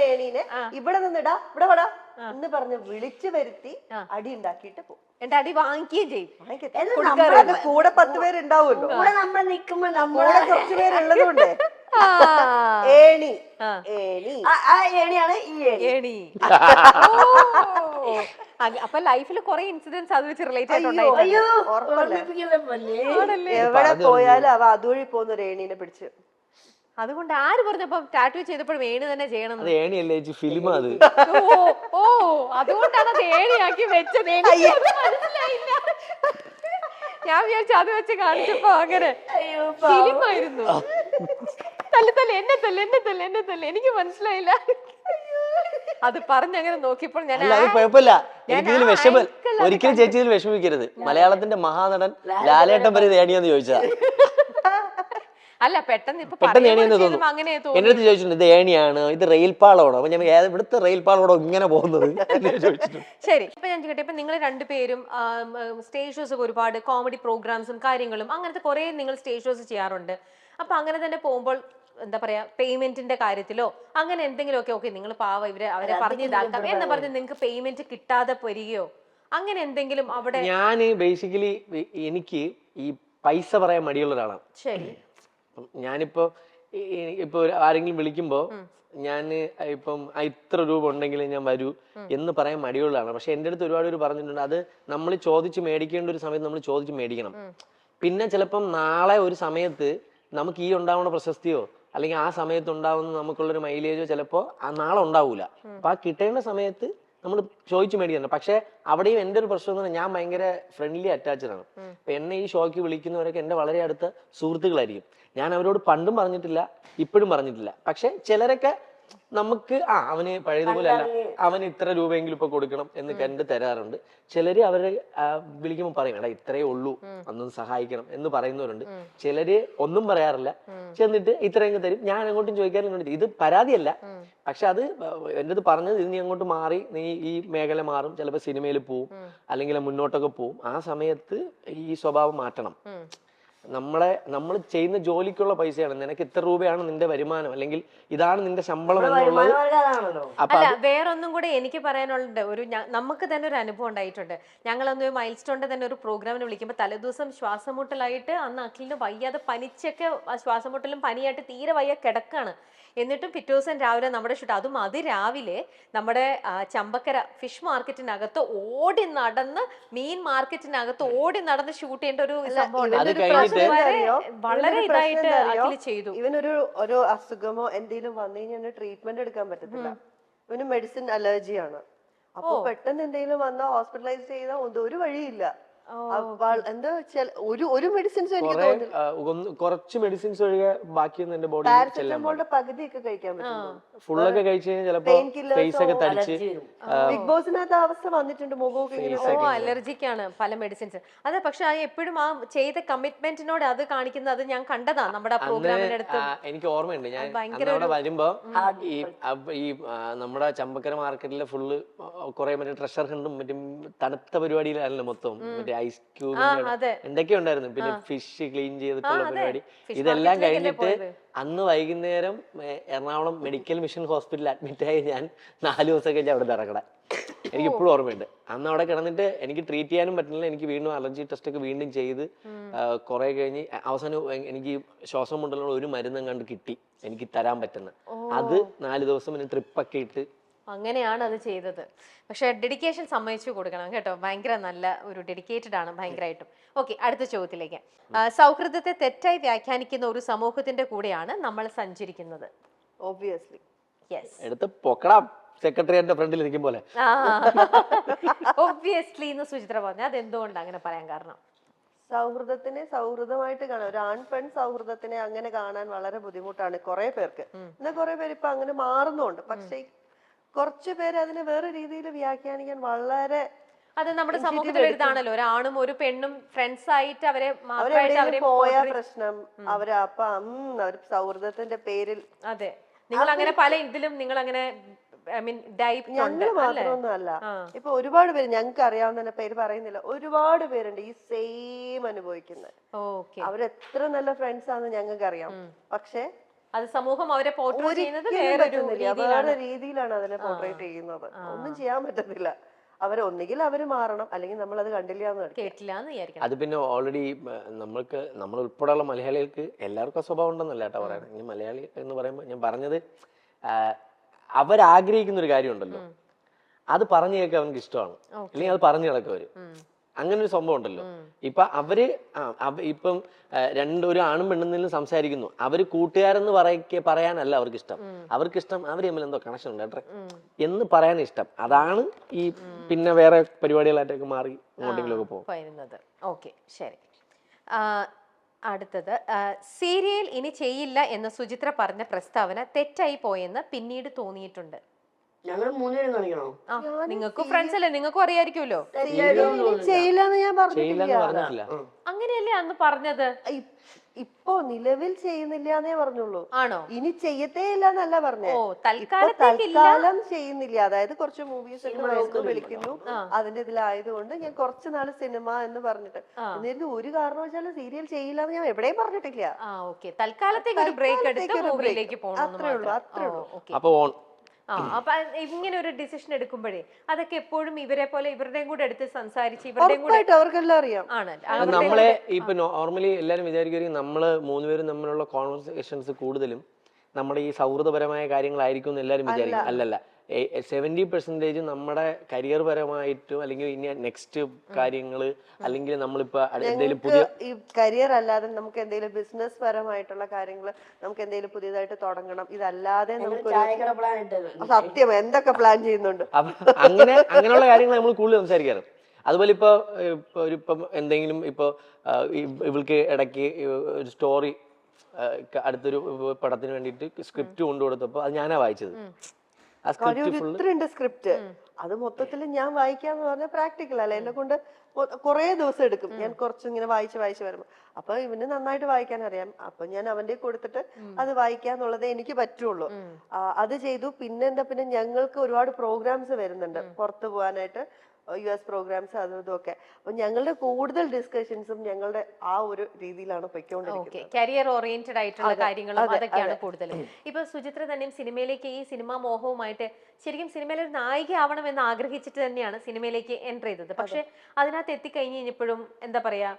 ഏണീനെ ഇവിടെ നിന്നിടാ, ഇവിടെ വടാ എന്ന് പറഞ്ഞ് വിളിച്ചു വരുത്തി അടി ഉണ്ടാക്കിയിട്ട് പോകും. എന്റെ അടി വാങ്ങിക്കുകയും ചെയ്യും. കൂടെ 10 പേരുണ്ടാവുമല്ലോ, കൂടെ നമ്മൾ നിൽക്കുമ്പോ കൂടെ കുറച്ച് പേരുള്ളതുകൊണ്ട് ഏണി ഏണിയാണ് ഈ ഏണി. അപ്പൊ ലൈഫിൽ കുറെ ഇൻസിഡൻസ് അത് വെച്ച് റിലേറ്റ് ആയിട്ടുണ്ടായി. എവിടെ പോയാലും അവ അതുവഴി പോകുന്ന ഒരു ഏണീനെ പിടിച്ച്. അതുകൊണ്ട് ആര് പറഞ്ഞപ്പോ ടാറ്റു ചെയ്തപ്പോഴും ഏണി തന്നെ ചെയ്യണം? ഏണിയല്ലേ ഫിലിം അത്. ഓ, അതുകൊണ്ടാണ് അത് ഏണിയാക്കി വെച്ചത്. മനസ്സിലായില്ല, ഞാൻ വിചാരിച്ചു അത് വെച്ച് കാണിച്ചപ്പോ അങ്ങനെ ഫിലിമായിരുന്നു. എന്നെ എനിക്ക് മനസ്സിലായില്ല. അത് പറഞ്ഞങ്ങനെ നോക്കിയപ്പോൾ ഞാൻ കുഴപ്പമില്ല, എനിക്കിതിൽ വിഷമം ഒരിക്കലും ചേച്ചി ഇതിൽ വിഷമിക്കരുത്. മലയാളത്തിന്റെ മഹാനടൻ ലാലേട്ടൻ വരെ ഏണിയെന്ന് ചോദിച്ചാ. അല്ല, പെട്ടെന്ന് ഏണിയെന്ന് തോന്നുന്നു. എന്റെ അടുത്ത് ചോദിച്ചിട്ടുണ്ട് ഇത് ഏണിയാണ്, ഇത് റെയിൽ പാളമാണോ? അപ്പൊ ഞാൻ ഇവിടുത്തെ റെയിൽ പാളമാണോ ഇങ്ങനെ പോകുന്നത് ചോദിച്ചിട്ടുണ്ട്. ശരി, ഇപ്പൊ ഞാൻ ചോദിക്കട്ടെ, ഇപ്പൊ നിങ്ങൾ രണ്ടുപേരും സ്റ്റേജ് ഷോസ് ഒക്കെ ഒരുപാട് കോമഡി പ്രോഗ്രാംസും കാര്യങ്ങളും അങ്ങനത്തെ കുറെ നിങ്ങൾ സ്റ്റേജ് ഷോസ് ചെയ്യാറുണ്ട്. അപ്പൊ അങ്ങനെ തന്നെ പോകുമ്പോൾ എന്താ പറയാ, പേയ്മെന്റിന്റെ കാര്യത്തിലോ അങ്ങനെ എന്തെങ്കിലുമൊക്കെ, ഓക്കെ നിങ്ങൾ അവരെ പറഞ്ഞ് ഇതാക്കാം എന്ന് പറഞ്ഞ് നിങ്ങൾക്ക് പേയ്മെന്റ് കിട്ടാതെ വരികയോ അങ്ങനെ എന്തെങ്കിലും അവിടെ? ഞാന് ബേസിക്കലി എനിക്ക് ഈ പൈസ പറയാൻ മടിയുള്ള ഒരാളാണ്. ശരി. ഞാനിപ്പോ ആരെങ്കിലും വിളിക്കുമ്പോ ഞാൻ ഇപ്പം ഇത്ര രൂപ ഉണ്ടെങ്കിൽ ഞാൻ വരൂ എന്ന് പറയാൻ മടിയുള്ളതാണ്. പക്ഷെ എന്റെ അടുത്ത് ഒരുപാട് പേര് പറഞ്ഞിട്ടുണ്ട്, അത് നമ്മൾ ചോദിച്ച് മേടിക്കേണ്ട ഒരു സമയത്ത് നമ്മൾ ചോദിച്ച് മേടിക്കണം. പിന്നെ ചിലപ്പം നാളെ ഒരു സമയത്ത് നമുക്ക് ഈ ഉണ്ടാവുന്ന പ്രശസ്തിയോ അല്ലെങ്കിൽ ആ സമയത്ത് ഉണ്ടാവുന്ന നമുക്കുള്ളൊരു മൈലേജോ ചിലപ്പോ നാളെ ഉണ്ടാവൂല. അപ്പൊ ആ കിട്ടേണ്ട സമയത്ത് നമ്മൾ ചോദിച്ചു മേടിക്കണം. പക്ഷെ അവിടെയും എൻ്റെ ഒരു പ്രശ്നം എന്ന് പറഞ്ഞാൽ ഞാൻ ഭയങ്കര ഫ്രണ്ട്ലി അറ്റാച്ച്ഡ് ആണ്. അപ്പൊ എന്നെ ഈ ഷോയ്ക്ക് വിളിക്കുന്നവരൊക്കെ എൻ്റെ വളരെ അടുത്ത സുഹൃത്തുക്കളായിരിക്കും. ഞാൻ അവരോട് പണ്ടും പറഞ്ഞിട്ടില്ല, ഇപ്പോഴും പറഞ്ഞിട്ടില്ല. പക്ഷെ ചിലരൊക്കെ നമുക്ക് അവന് പഴയതുപോലെ അല്ല, അവന് ഇത്ര രൂപയെങ്കിലും ഇപ്പൊ കൊടുക്കണം എന്ന് കണ്ട് തരാറുണ്ട്. ചിലര് അവരെ വിളിക്കുമ്പോൾ പറയും, എടാ ഇത്രയേ ഉള്ളൂ, അന്നൊന്ന് സഹായിക്കണം എന്ന് പറയുന്നവരുണ്ട്. ചിലര് ഒന്നും പറയാറില്ല, ചെന്നിട്ട് ഇത്രയെങ്കിലും തരും. ഞാൻ അങ്ങോട്ടും ചോദിക്കാറുണ്ട്. ഇത് പരാതിയല്ല, പക്ഷെ അത് എൻ്റെ അടുത്ത് പറഞ്ഞത്, ഇത് നീ അങ്ങോട്ട് മാറി, നീ ഈ മേഖല മാറും, ചിലപ്പോൾ സിനിമയിൽ പോവും, അല്ലെങ്കിൽ മുന്നോട്ടൊക്കെ പോവും. ആ സമയത്ത് ഈ സ്വഭാവം മാറ്റണം. നമ്മൾ ചെയ്യുന്ന ജോലിക്കുള്ള പൈസയാണ്. നിനക്ക് ഇത്ര രൂപയാണ് നിന്റെ വരുമാനം, അല്ലെങ്കിൽ ഇതാണ് നിന്റെ ശമ്പളം എന്നുള്ളത്. അല്ല, വേറൊന്നും കൂടെ എനിക്ക് പറയാനുള്ളത്, നമുക്ക് തന്നെ ഒരു അനുഭവം ഉണ്ടായിട്ടുണ്ട്. ഞങ്ങളൊന്ന് മൈൽ സ്റ്റോണിന്റെ തന്നെ ഒരു പ്രോഗ്രാമിന് വിളിക്കുമ്പോൾ തലേദിവസം ശ്വാസമുട്ടലായിട്ട് അന്ന് അഖിലിന് വയ്യാതെ പനിച്ചൊക്കെ, ശ്വാസമുട്ടലും പനിയായിട്ട് തീരെ വയ്യ കിടക്കാണ്. എന്നിട്ടും പിറ്റേ ദിവസം രാവിലെ നമ്മുടെ ഷൂട്ട്, അതും അതിരാവിലെ നമ്മുടെ ചമ്പക്കര ഫിഷ് മാർക്കറ്റിനകത്ത് ഓടി നടന്ന്, മീൻ മാർക്കറ്റിനകത്ത് ഓടി നടന്ന് ഷൂട്ട് ചെയ്യേണ്ട ഒരു സംഭവം വളരെ ഇതായിട്ട് അഖിൽ ചെയ്തു. ഇവനൊരു അസുഖമോ എന്തെങ്കിലും വന്നു കഴിഞ്ഞാൽ ട്രീറ്റ്മെന്റ് എടുക്കാൻ പറ്റത്തില്ല. ഇവന് മെഡിസിൻ അലർജിയാണ്. അപ്പൊ പെട്ടെന്ന് എന്തെങ്കിലും വന്നാൽ ഹോസ്പിറ്റലൈസ് ചെയ്താൽ ഒരു വഴിയില്ല. എന്താ ഒരു മെഡിസിൻസ് എനിക്ക് തോന്നുന്നു, കുറച്ച് മെഡിസിൻസ് ഒഴികെ ബാക്കിയൊന്നും എന്റെ ബോഡി പാരസെറ്റമോളുടെ പകുതിയൊക്കെ കഴിക്കാൻ പറ്റും. ഫുള്ളൊക്കെ കഴിച്ചു കഴിഞ്ഞാൽ ചിലപ്പോ ഫേസ് ഒക്കെ തടിച്ച്. ബിഗ് ബോസിനകത്ത് അവസ്ഥ വന്നിട്ടുണ്ട്, മുഖമൊക്കെ അലർജിക്കാണ് പല മെഡിസിൻസ്. അതെ, പക്ഷെ ഈ ചെയ്ത കമ്മിറ്റ്മെന്റിനോട് അത് കാണിക്കുന്നത്, അത് ഞാൻ കണ്ടതാ നമ്മുടെ പ്രോഗ്രാമിന്റെ അടുത്ത്. എനിക്ക് ഓർമ്മയുണ്ട്, ഞാൻ അവിടെ വരുമ്പോ ഈ നമ്മുടെ ചമ്പക്കര മാർക്കറ്റിലെ ഫുള്ള് കുറെ മറ്റേ ട്രഷർ ഹണ്ടും മറ്റേ തണുത്ത പരിപാടിയിലാണല്ലോ മൊത്തം. മറ്റേ ഐസ് ക്യൂബ് എന്തൊക്കെയോ ഉണ്ടായിരുന്നു. പിന്നെ ഫിഷ് ക്ലീൻ ചെയ്തിട്ടുള്ള പരിപാടി. ഇതെല്ലാം കഴിഞ്ഞിട്ട് അന്ന് വൈകുന്നേരം എറണാകുളം മെഡിക്കൽ മിഷൻ ഹോസ്പിറ്റലിൽ അഡ്മിറ്റ് ആയി ഞാൻ 4 ദിവസം കഴിഞ്ഞ് അവിടെ ഇറങ്ങണം. എനിക്ക് ഇപ്പോഴും ഓർമ്മയുണ്ട്. അന്ന് അവിടെ കിടന്നിട്ട് എനിക്ക് ട്രീറ്റ് ചെയ്യാനും പറ്റുന്നില്ല. എനിക്ക് വീണ്ടും അലർജി ടെസ്റ്റ് ഒക്കെ വീണ്ടും ചെയ്ത് കുറെ കഴിഞ്ഞ് അവസാനം എനിക്ക് ശ്വാസം മുട്ടലുള്ള ഒരു മരുന്നും കണ്ട് കിട്ടി എനിക്ക് തരാൻ പറ്റുന്ന. അത് 4 ദിവസം പിന്നെ ട്രിപ്പൊക്കെ ഇട്ട് അങ്ങനെയാണ് അത് ചെയ്തത്. പക്ഷെ ഡെഡിക്കേഷൻ സമ്മതിച്ചു കൊടുക്കണം കേട്ടോ. ഭയങ്കര നല്ല ഒരു ഡെഡിക്കേറ്റഡ് ആണ് ഭയങ്കരമായിട്ടും. ഓക്കെ, അടുത്ത ചോദ്യത്തിലേക്ക്. സൗഹൃദത്തെ തെറ്റായി വ്യാഖ്യാനിക്കുന്ന ഒരു സമൂഹത്തിന്റെ കൂടെയാണ് നമ്മൾ സഞ്ചരിക്കുന്നത്. Obviously yes. എടുത്ത് പൊക്കണം സെക്രട്ടറിയുടെ ഫ്രണ്ടിൽ ഇരിക്കും പോലെ. ഒബ്വിയസ്ലി എന്ന് സുചിത്ര പറഞ്ഞു. അത് എന്തുകൊണ്ട് അങ്ങനെ പറയാൻ കാരണം? സൗഹൃദത്തിനെ സൗഹൃദമായിട്ട് കാണാൻ, ഒരു ആൺ പെൺ സൗഹൃദത്തിനെ അങ്ങനെ കാണാൻ വളരെ ബുദ്ധിമുട്ടാണ് കുറെ പേർക്ക്. എന്നാൽ കുറെ പേര് ഇപ്പൊ അങ്ങനെ മാറുന്നുണ്ട്. പക്ഷെ കുറച്ചു പേര് അതിനെ വേറെ രീതിയിൽ വ്യാഖ്യാനിക്കാൻ വളരെ, അത് നമ്മുടെ സമൂഹത്തിൽ ഇതാണല്ലോ, ഒരു ആണും ഒരു പെണ്ണും ഫ്രണ്ട്സ് ആയിട്ട് അവരെ പോയ പ്രശ്നം അവര് അപ്പൊ അവർ സൗഹൃദത്തിന്റെ പേരിൽ. അതെ, നിങ്ങൾ അങ്ങനെ പല ഇതിലും നിങ്ങൾ അങ്ങനെ ഞങ്ങള് മാത്രമൊന്നും അല്ല, ഇപ്പൊ ഒരുപാട് പേര് ഞങ്ങൾക്ക് അറിയാവുന്ന പേര് പറയുന്നില്ല, ഒരുപാട് പേരുണ്ട് ഈ സെയിം അനുഭവിക്കുന്നത്. അവരെത്ര നല്ല ഫ്രണ്ട്സ് ആണെന്ന് ഞങ്ങൾക്ക് അറിയാം. പക്ഷെ അത് സമൂഹം അവരെ പോർട്രേറ്റ് ചെയ്യുന്നത് വേറെ രീതിയിലാണ് അതിനെ പോർട്രേറ്റ് ചെയ്യുന്നത്. ഒന്നും ചെയ്യാൻ പറ്റത്തില്ല. അവരൊന്നുകിൽ അവര് മാറണം, അല്ലെങ്കിൽ നമ്മൾ അത് കണ്ടില്ല എന്ന് വിചാരിക്കണം. അത് പിന്നെ ഓൾറെഡി നമ്മൾ ഉൾപ്പെടെയുള്ള മലയാളികൾക്ക് എല്ലാവർക്കും സ്വഭാവം ഉണ്ടെന്നല്ല കേട്ടോ പറയുന്നത്. ഈ മലയാളി എന്ന് പറയുമ്പോൾ ഞാൻ പറഞ്ഞത് അവരാഗ്രഹിക്കുന്ന ഒരു കാര്യമുണ്ടല്ലോ, അത് പറഞ്ഞു കേൾക്കാൻ അവർക്ക് ഇഷ്ടമാണ്, അല്ലെങ്കിൽ അത് പറഞ്ഞു കിടക്കും അവര്. അങ്ങനെ ഒരു സംഭവം ഉണ്ടല്ലോ. ഇപ്പൊ അവര് ഇപ്പം ഒരു ആണും പെണ്ണെങ്കിലും സംസാരിക്കുന്നു, അവര് കൂട്ടുകാരെന്ന് പറയാനല്ല അവർക്കിഷ്ടം. അവർക്കിഷ്ടം അവർ തമ്മിൽ എന്തോ കണക്ഷൻ ഉണ്ട് കേട്ടെ എന്ന് പറയാൻ ഇഷ്ടം. അതാണ് ഈ പിന്നെ വേറെ പരിപാടികളായിട്ടൊക്കെ മാറി അങ്ങോട്ടെങ്കിലൊക്കെ പോകുന്നത്. ഓക്കെ, ശരി. അടുത്തത്, സീരിയൽ ഇനി ചെയ്യില്ല എന്ന് സുചിത്ര പറഞ്ഞ പ്രസ്താവന തെറ്റായി പോയെന്ന് പിന്നീട് തോന്നിയിട്ടുണ്ട്. ഞങ്ങൾ മൂന്നുപേരും കാണിക്കണോ? നിങ്ങൾക്ക് ഫ്രണ്ട്സ് അല്ലേ, നിങ്ങൾക്കും അറിയായിരിക്കുമല്ലോ. ചെയ്യില്ലെന്ന് ഞാൻ പറഞ്ഞിട്ടില്ല. അങ്ങനെയല്ലേ അന്ന് പറഞ്ഞത്? ഇപ്പൊ നിലവിൽ ചെയ്യുന്നില്ല എന്നേ പറഞ്ഞുള്ളൂ. ആണോ? ഇനി ചെയ്യത്തേ ഇല്ല എന്നല്ല പറഞ്ഞേ. തൽക്കാലം ചെയ്യുന്നില്ല. അതായത് കുറച്ച് മൂവീസ് ഒക്കെ വിളിക്കുന്നു, അതിന്റെ ഇതിലായതുകൊണ്ട് ഞാൻ കുറച്ച് നാള് സിനിമ എന്ന് പറഞ്ഞിട്ട്, എന്നിട്ട് ഒരു കാരണവശാലും സീരിയൽ ചെയ്യില്ല എന്ന് ഞാൻ എവിടെയും പറഞ്ഞിട്ടില്ല. തൽക്കാലത്തേക്ക് ഒരു ബ്രേക്ക് എടുത്ത് മൂവിയിലേക്ക് പോകണം. അത്രേ ഉള്ളൂ. അപ്പൊ ഇങ്ങനെ ഒരു ഡിസിഷൻ എടുക്കുമ്പോഴേ അതൊക്കെ എപ്പോഴും ഇവരെ പോലെ ഇവരുടെയും കൂടെ എടുത്ത് സംസാരിച്ച് ഇവരുടെയും കൂടെ അവർക്കെല്ലാം അറിയാം. നമ്മളെ ഇപ്പൊ നോർമലി എല്ലാരും വിചാരിക്കുകയാണെങ്കിൽ നമ്മള് മൂന്നുപേരും തമ്മിലുള്ള കോൺവെർസേഷൻസ് കൂടുതലും നമ്മുടെ ഈ സൗഹൃദപരമായ കാര്യങ്ങളായിരിക്കും എന്ന് എല്ലാരും വിചാരിക്കും. അല്ലല്ല, 70% നമ്മുടെ കരിയർ പരമായിട്ടും അല്ലെങ്കിൽ ഇനി നെക്സ്റ്റ് കാര്യങ്ങള്, അല്ലെങ്കിൽ നമ്മളിപ്പോ എന്തെങ്കിലും പുതിയ കരിയർ അല്ലാതെ നമുക്ക് എന്തെങ്കിലും ബിസിനസ് പരമായിട്ടുള്ള കാര്യങ്ങൾ, നമുക്ക് എന്തെങ്കിലും പുതിയതായിട്ട് തുടങ്ങണം, ഇതല്ലാതെ നമുക്ക് സത്യം എന്തൊക്കെ പ്ലാൻ ചെയ്യുന്നുണ്ട്. അങ്ങനെയുള്ള കാര്യങ്ങൾ നമ്മൾ കൂടുതൽ സംസാരിക്കാറ്. അതുപോലെ ഇപ്പം എന്തെങ്കിലും ഇപ്പൊ ഇവൾക്ക് ഇടയ്ക്ക് ഒരു സ്റ്റോറി അടുത്തൊരു പടത്തിന് വേണ്ടിയിട്ട് സ്ക്രിപ്റ്റ് കൊണ്ടുകൊടുത്തപ്പോ അത് ഞാനാ വായിച്ചത്. ഇത്രയുണ്ട് സ്ക്രിപ്റ്റ്, അത് മൊത്തത്തിൽ ഞാൻ വായിക്കാന്ന് പറഞ്ഞാൽ പ്രാക്ടിക്കൽ അല്ല, എന്നെ കൊണ്ട് കുറെ ദിവസം എടുക്കും. ഞാൻ കുറച്ചിങ്ങനെ വായിച്ച് വരുമ്പോ അപ്പൊ ഇവന് നന്നായിട്ട് വായിക്കാൻ അറിയാം. അപ്പൊ ഞാൻ അവന്റെ കൊടുത്തിട്ട് അത് വായിക്കാന്നുള്ളതേ എനിക്ക് പറ്റുള്ളൂ. അത് ചെയ്തു. പിന്നെ ഞങ്ങൾക്ക് ഒരുപാട് പ്രോഗ്രാംസ് വരുന്നുണ്ട് പുറത്തു പോകാനായിട്ട്, US പ്രോഗ്രാംസ് അതും ഇതൊക്കെ. അപ്പൊ ഞങ്ങളുടെ കൂടുതൽ ഡിസ്കഷൻസും ഞങ്ങളുടെ ആ ഒരു രീതിയിലാണ് പൊയ്ക്കൊണ്ടിരിക്കുന്നത്. കരിയർ ഓറിയന്റഡ് ആയിട്ടുള്ള കാര്യങ്ങളും അതൊക്കെയാണ് കൂടുതലും. ഇപ്പൊ സുചിത്ര തന്നെയും സിനിമയിലേക്ക് ഈ സിനിമാ മോഹവുമായിട്ട് ശരിക്കും സിനിമയിൽ ഒരു നായിക ആവണം എന്ന് ആഗ്രഹിച്ചിട്ട് തന്നെയാണ് സിനിമയിലേക്ക് എൻ്റർ ചെയ്തത്. പക്ഷെ അതിനകത്ത് എത്തിക്കഴിഞ്ഞ് കഴിഞ്ഞപ്പോഴും എന്താ പറയാ,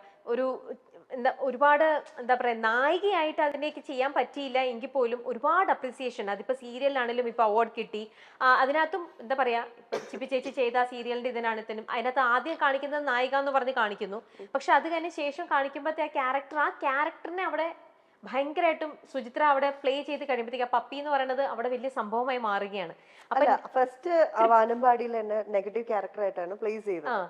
ഒരുപാട് എന്താ പറയാ നായികയായിട്ട് അതിലേക്ക് ചെയ്യാൻ പറ്റിയില്ല എങ്കിൽ പോലും ഒരുപാട് അപ്രിസിയേഷൻ, അതിപ്പോ സീരിയലിനാണെങ്കിലും ഇപ്പൊ അവാർഡ് കിട്ടി. അതിനകത്തും എന്താ പറയാ, ചിപ്പി ചേച്ചി ചെയ്ത സീരിയലിന്റെ ഇതിനാണെങ്കിലും അതിനകത്ത് ആദ്യം കാണിക്കുന്നത് നായിക എന്ന് പറഞ്ഞ് കാണിക്കുന്നു. പക്ഷെ അത് കഴിഞ്ഞ ശേഷം കാണിക്കുമ്പോഴത്തെ ആ ക്യാരക്ടറിനെ അവിടെ ഭയങ്കരമായിട്ടും സുചിത്ര അവിടെ പ്ലേ ചെയ്ത് കഴിയുമ്പോഴത്തേക്ക് ആ പപ്പി എന്ന് പറയുന്നത് അവിടെ വലിയ സംഭവമായി മാറുകയാണ്. അപ്പൊ ഫസ്റ്റ് വാനമ്പാടിയിൽ തന്നെ നെഗറ്റീവ് ക്യാരക്ടർ ആയിട്ടാണ് പ്ലേ ചെയ്തത്.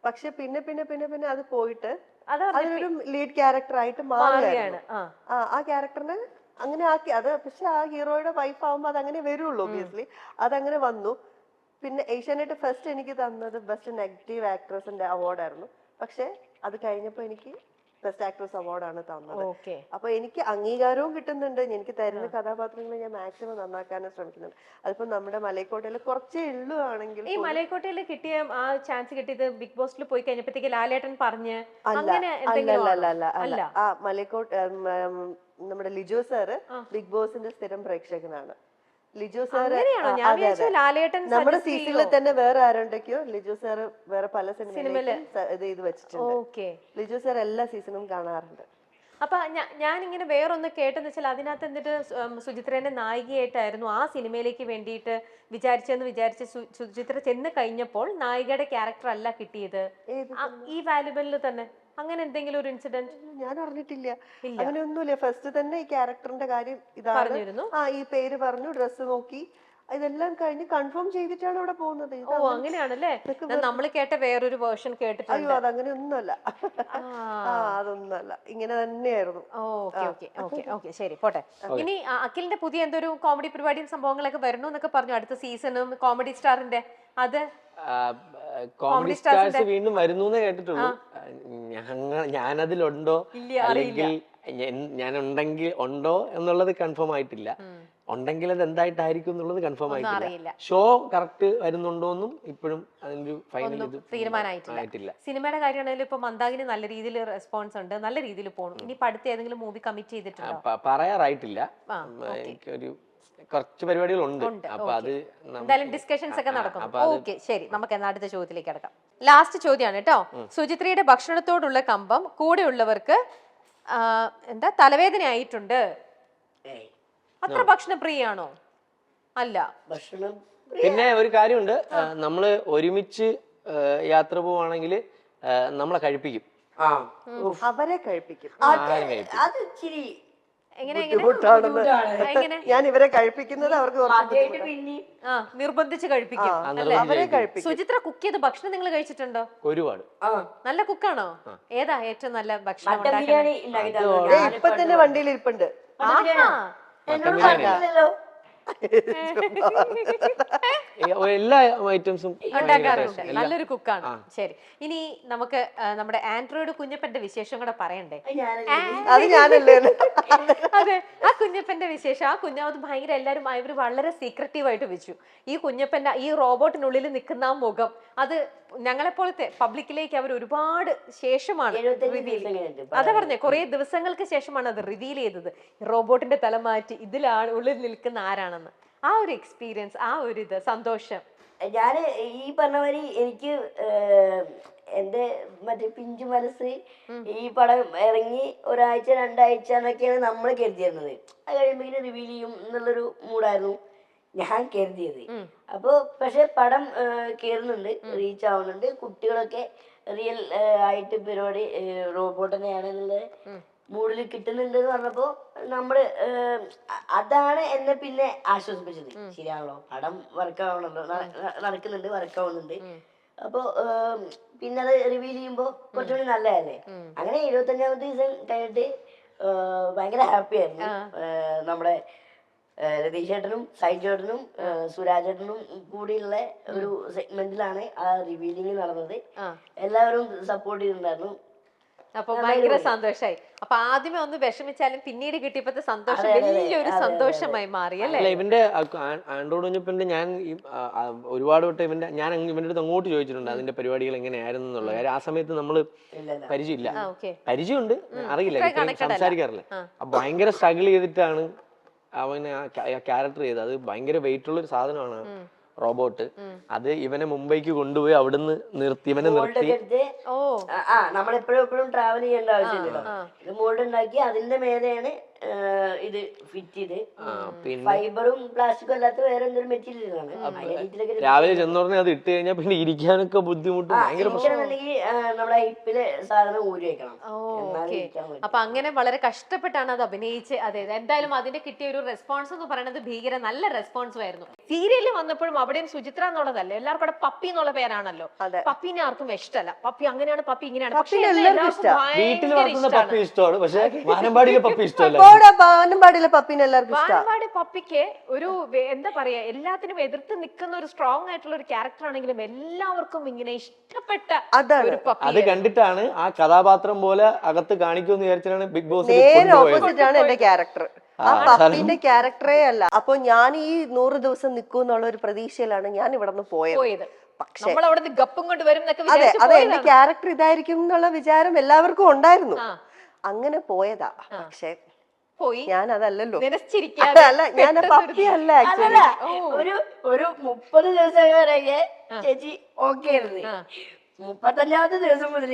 പക്ഷെ പിന്നെ അത് പോയിട്ട് അതൊരു ലീഡ് ക്യാരക്ടർ ആയിട്ട് മാറുകയാണ്. ആ ക്യാരക്ടറിനെ അങ്ങനെ ആക്കി. അത് പക്ഷെ ആ ഹീറോയുടെ വൈഫ് ആവുമ്പോ അത് അങ്ങനെ വരുള്ളൂ, ഒബിയസ്ലി അതങ്ങനെ വന്നു. പിന്നെ ഏഷ്യാനെറ്റ് ഫസ്റ്റ് എനിക്ക് തന്നത് ബെസ്റ്റ് നെഗറ്റീവ് ആക്ട്രസിന്റെ അവാർഡായിരുന്നു. പക്ഷെ അത് കഴിഞ്ഞപ്പോ എനിക്ക് ബെസ്റ്റ് ആക്ട്രസ് അവാർഡാണ് തന്നത്. അപ്പൊ എനിക്ക് അംഗീകാരവും കിട്ടുന്നുണ്ട്. എനിക്ക് തരുന്ന കഥാപാത്രങ്ങളെ ഞാൻ മാക്സിമം നന്നാക്കാനും ശ്രമിക്കുന്നുണ്ട്. അതിപ്പോ നമ്മുടെ മലൈക്കോട്ടയിൽ കുറച്ചേ ഉള്ളൂ ആണെങ്കിൽ, ഈ മലൈക്കോട്ടയിൽ കിട്ടിയ ആ ചാൻസ് കിട്ടിയത് ബിഗ് ബോസിൽ പോയി കഴിഞ്ഞപ്പോഴത്തേക്ക് ലാലേട്ടൻ പറഞ്ഞ് അല്ല. ആ മലൈക്കോട്ട് നമ്മുടെ ലിജോ സാറ് ബിഗ് ബോസിന്റെ സ്ഥിരം പ്രേക്ഷകനാണ്. ലിജോ സാറ് നമ്മുടെ സീസണിൽ തന്നെ വേറെ ആരുണ്ടൊക്കെയോ ലിജോ സാറ് വേറെ പല സിനിമയിലും ഇത് വെച്ചിട്ടുണ്ട്. ലിജോ സാർ എല്ലാ സീസണും കാണാറുണ്ട്. അപ്പൊ ഞാൻ ഇങ്ങനെ വേറൊന്ന് കേട്ടെന്ന് വെച്ചാൽ അതിനകത്ത് എന്നിട്ട് സുചിത്രേന്റെ നായികയായിട്ടായിരുന്നു ആ സിനിമയിലേക്ക് വേണ്ടിയിട്ട് വിചാരിച്ച് സുചിത്ര ചെന്ന് കഴിഞ്ഞപ്പോൾ നായികയുടെ ക്യാരക്ടർ അല്ല കിട്ടിയത് ഈ വാല്യുബിളിൽ തന്നെ. അങ്ങനെ എന്തെങ്കിലും ഒരു ഇൻസിഡന്റ് ഞാൻ അറിഞ്ഞിട്ടില്ല. അങ്ങനെയൊന്നുമില്ല. ഫസ്റ്റ് തന്നെ ഈ ക്യാരക്ടറിന്റെ കാര്യം ഇതാണ്, ഈ പേര് പറഞ്ഞു, ഡ്രസ്സ് നോക്കി ഇതെല്ലാം കഴിഞ്ഞ് കൺഫേം ചെയ്തിട്ടാണ് അവിടെ പോകുന്നത്. ഓ അങ്ങനെയാണല്ലേ, നമ്മൾ കേട്ട വേറൊരു വേർഷൻ കേട്ടിട്ടുണ്ട്. അയ്യോ അതങ്ങനെ ഒന്നുമല്ല. അതൊന്നുമല്ല, ഇങ്ങനെ തന്നെയായിരുന്നു. ഓക്കെ ശരി പോട്ടെ. ഇനി അഖിലിന്റെ പുതിയ എന്തൊരു കോമഡി പരിപാടിയും സംഭവങ്ങളൊക്കെ വരണു എന്നൊക്കെ പറഞ്ഞു, അടുത്ത സീസണും കോമഡി സ്റ്റാറിന്റെ. അത് കോമഡി സ്റ്റാർസ് വീണ്ടും വരുന്നു കേട്ടിട്ടുള്ളൂ. ഞാനതിലുണ്ടോ അല്ലെങ്കിൽ ഞാൻ ഉണ്ടോ എന്നുള്ളത് കൺഫേം ആയിട്ടില്ല. ഉണ്ടെങ്കിൽ അത് എന്തായിട്ടായിരിക്കും എന്നുള്ളത് കൺഫേം ആയിട്ടില്ല. ഷോ കറക്റ്റ് വരുന്നുണ്ടോന്നും ഇപ്പോഴും അതിന്റെ ഫൈനൽ തീരുമാനമായിട്ടില്ല. സിനിമയുടെ കാര്യമാണെങ്കിലും ഇപ്പൊ മന്ദാകിനി നല്ല രീതിയിൽ റെസ്പോൺസ് ഉണ്ട്, നല്ല രീതിയിൽ പോകണം. ഇനി അടുത്ത ഏതെങ്കിലും മൂവി കമ്മിറ്റ് ചെയ്തിട്ടുണ്ടോ? പറയാറായിട്ടില്ല, എനിക്കൊരു കുറച്ച് പരിപാടികളുണ്ട്. അപ്പൊ അത് എന്തായാലും ഡിസ്കഷൻസ് ഒക്കെ നടക്കും. ഓക്കെ ശരി, നമുക്ക് എന്നാ അടുത്ത ചോദ്യത്തിലേക്ക് കിടക്കാം. ലാസ്റ്റ് ചോദ്യമാണ് കേട്ടോ. സുചിത്രയുടെ ഭക്ഷണത്തോടുള്ള കമ്പം കൂടെയുള്ളവർക്ക് എന്താ തലവേദന ആയിട്ടുണ്ട്. അത്ര ഭക്ഷണപ്രിയാണോ? അല്ല. പിന്നെ ഒരു കാര്യമുണ്ട്, നമ്മള് ഒരുമിച്ച് യാത്ര പോവാണെങ്കിൽ നമ്മളെ കഴിപ്പിക്കും, അവരെ കഴിപ്പിക്കും. അത് ഇച്ചിരി ഞാൻ ഇവരെ കഴിപ്പിക്കുന്നത് അവർക്ക് നിർബന്ധിച്ച് കഴിപ്പിക്കും. സുചിത്ര കുക്ക് ചെയ്ത് ഭക്ഷണം നിങ്ങൾ കഴിച്ചിട്ടുണ്ടോ? ഒരുപാട്. നല്ല കുക്കാണോ? ഏതാ ഏറ്റവും നല്ല ഭക്ഷണം? ഇപ്പൊ തന്നെ വണ്ടിയിൽ ഇരിപ്പുണ്ട്. എല്ലാ ഐറ്റംസും ഉണ്ടാക്കാറുണ്ട്. നല്ലൊരു കുക്കാണ്. ശരി, ഇനി നമുക്ക് നമ്മുടെ ആൻഡ്രോയിഡ് കുഞ്ഞപ്പന്റെ വിശേഷം കൂടെ പറയണ്ടേ? അതെ, ആ കുഞ്ഞപ്പന്റെ വിശേഷം. ആ അത് ഭയങ്കര എല്ലാരും ഇവര് വളരെ സീക്രട്ടീവ് ആയിട്ട് വെച്ചു. ഈ കുഞ്ഞപ്പന്റെ ഈ റോബോട്ടിനുള്ളിൽ നിൽക്കുന്ന ആ മുഖം, അത് ഞങ്ങളെപ്പോലത്തെ പബ്ലിക്കിലേക്ക് അവർ ഒരുപാട് ശേഷമാണ് അതാ പറഞ്ഞേ, കുറെ ദിവസങ്ങൾക്ക് ശേഷമാണ് അത് റിവീൽ ചെയ്തത്. റോബോട്ടിന്റെ തല മാറ്റി ഇതിലാണ് ഉള്ളിൽ നിൽക്കുന്ന ആരാണെന്ന്. ആ ഒരു എക്സ്പീരിയൻസ്, ആ ഒരു ഇത് സന്തോഷം. ഞാന് ഈ പറഞ്ഞ മാതിരി എനിക്ക് എന്റെ മറ്റേ പിഞ്ചു മനസ്സ് ഈ പടം ഇറങ്ങി ഒരാഴ്ച 2 ആഴ്ച എന്നൊക്കെയാണ് നമ്മൾ കരുതിയിരുന്നത്. അത് കഴിയുമ്പോൾ റിവീൽ ചെയ്യും എന്നുള്ളൊരു മൂഡായിരുന്നു ഞാൻ കരുതിയത്. അപ്പൊ പക്ഷെ പടം കേറുന്നുണ്ട്, റീച്ച് ആവുന്നുണ്ട്, കുട്ടികളൊക്കെ റിയൽ ആയിട്ട് പരിപാടി റോബോട്ട് തന്നെയാണ് എന്നുള്ള മൂഡിൽ കിട്ടുന്നുണ്ട് എന്ന് പറഞ്ഞപ്പോ നമ്മള് അതാണ് എന്നെ പിന്നെ ആശ്വസിപ്പിച്ചത്. ശരിയാണല്ലോ, പടം വർക്കാവണല്ലോ, നടക്കുന്നുണ്ട്, വർക്കാവുന്നുണ്ട്. അപ്പൊ പിന്നെ അത് റിവീൽ ചെയ്യുമ്പോ കുറച്ചുകൂടി നല്ലതല്ലേ. അങ്ങനെ 25ാമത്തെ ദിവസം കഴിഞ്ഞിട്ട് ഭയങ്കര ഹാപ്പി ആയിരുന്നു. നമ്മുടെ രതീഷ് ചേട്ടനും സൈജു ചേട്ടനും സുരാജ് ചേട്ടനും കൂടിയുള്ള ഒരു സെഗ്മെന്റിലാണ് ആ റിവീലിംഗ് നടന്നത്. എല്ലാവരും സപ്പോർട്ട് ചെയ്തിട്ടുണ്ടായിരുന്നു. അപ്പൊ ഭയങ്കര സന്തോഷായി. അപ്പൊ ആദ്യമേ ഒന്ന് വിഷമിച്ചാലും പിന്നീട് കിട്ടിയപ്പോ സന്തോഷം വലിയൊരു സന്തോഷമായി മാറി അല്ലേ? ഇവന്റെ ആൻഡ്രോയിഡ് കുഞ്ഞപ്പന്റെ ഞാൻ ഒരുപാട് വട്ടം ഇവന്റെ അടുത്ത് അങ്ങോട്ട് ചോദിച്ചിട്ടുണ്ട് അതിന്റെ പരിപാടികൾ എങ്ങനെയായിരുന്നു എന്നുള്ളത്. കാര്യം ആ സമയത്ത് നമ്മള് പരിചയമില്ല, പരിചയമുണ്ട്, അറിയില്ല, സംസാരിക്കാറില്ല. ഭയങ്കര സ്ട്രഗിൾ ചെയ്തിട്ടാണ് അവന് ക്യാരക്ടർ ചെയ്തത്. അത് ഭയങ്കര വെയിറ്റ് ഉള്ള ഒരു സാധനമാണ് റോബോട്ട്. അത് ഇവനെ മുംബൈക്ക് കൊണ്ടുപോയി അവിടുന്ന് ഇവനെ നിർത്തി. നമ്മളെപ്പോഴും ട്രാവൽ ചെയ്യേണ്ട ആവശ്യമില്ലല്ലോ. ഇത് മോൾഡ് ഉണ്ടാക്കി അതിന്റെ മേലെയാണ് ഇത് ഫിറ്റ് ചെയ്ത്. ഫൈബറും പ്ലാസ്റ്റിക്കും അല്ലാത്ത വേറെ എന്തൊരു മെറ്റീരിയലാണ്. രാവിലെ ചെന്നോടനെ അത് ഇട്ട് കഴിഞ്ഞാൽ പിന്നെ ഇരിക്കാനൊക്കെ ബുദ്ധിമുട്ട്, ഭയങ്കര നമ്മുടെ ഹിപ്പിലെ സാധനം ഊരി വെക്കണം. അപ്പൊ അങ്ങനെ വളരെ കഷ്ടപ്പെട്ടാണ് അത് അഭിനയിച്ച്. അതെ, എന്തായാലും അതിന്റെ കിട്ടിയ ഒരു റെസ്പോൺസ് എന്ന് പറയുന്നത് ഭീകര നല്ല റെസ്പോൺസും ആയിരുന്നു. സീരിയലിൽ വന്നപ്പോഴും അവിടെയും സുചിത്ര എന്നുള്ളതല്ല, എല്ലാവർക്കും അവിടെ പപ്പി എന്നുള്ള പേരാണല്ലോ. പപ്പിനെ ആർക്കും ഇഷ്ടമല്ല. പപ്പി അങ്ങനെയാണ്, പപ്പി ഇങ്ങനെയാണ്. പക്ഷെ വീട്ടിൽ വളർത്തുന്ന പപ്പി ഇഷ്ടമാണ്, പക്ഷെ വാനമ്പാടിയിലെ പപ്പി ഇഷ്ടമല്ല. വാനമ്പാടി പപ്പിക്ക് ഒരു എന്താ പറയാ, എല്ലാത്തിനും എതിർത്ത് നിൽക്കുന്ന ഒരു സ്ട്രോങ് ആയിട്ടുള്ള ഒരു ക്യാരക്ടർ ആണെങ്കിലും എല്ലാവർക്കും ഇങ്ങനെ ഇഷ്ടപ്പെട്ട ഒരു പപ്പി. അത് കണ്ടിട്ടാണ് ആ കഥാപാത്രം പോലെ അകത്ത് കാണിക്കുമെന്ന് വിചാരിച്ചാണ് ബിഗ് ബോസ് എന്റെ ക്യാരക്ടർ. ആ പപ്പിന്റെ ക്യാരക്ടറേ അല്ല. അപ്പൊ ഞാൻ ഈ 100 ദിവസം നിൽക്കും എന്നുള്ള ഒരു പ്രതീക്ഷയിലാണ് ഞാൻ ഇവിടെ നിന്ന് പോയത്. പക്ഷേ അതെ, അതെ, എന്റെ ക്യാരക്ടർ ഇതായിരിക്കും എന്നുള്ള വിചാരം എല്ലാവർക്കും ഉണ്ടായിരുന്നു. അങ്ങനെ പോയതാ. പക്ഷെ ഞാൻ അതല്ലല്ലോ, അല്ല, ഞാൻ പപ്പിയല്ല. ഒരു 30 ദിവസം വരെയൊക്കെ ചേച്ചി ഓക്കെ ആയിരുന്നു. 35ാമത്തെ ദിവസം മുതൽ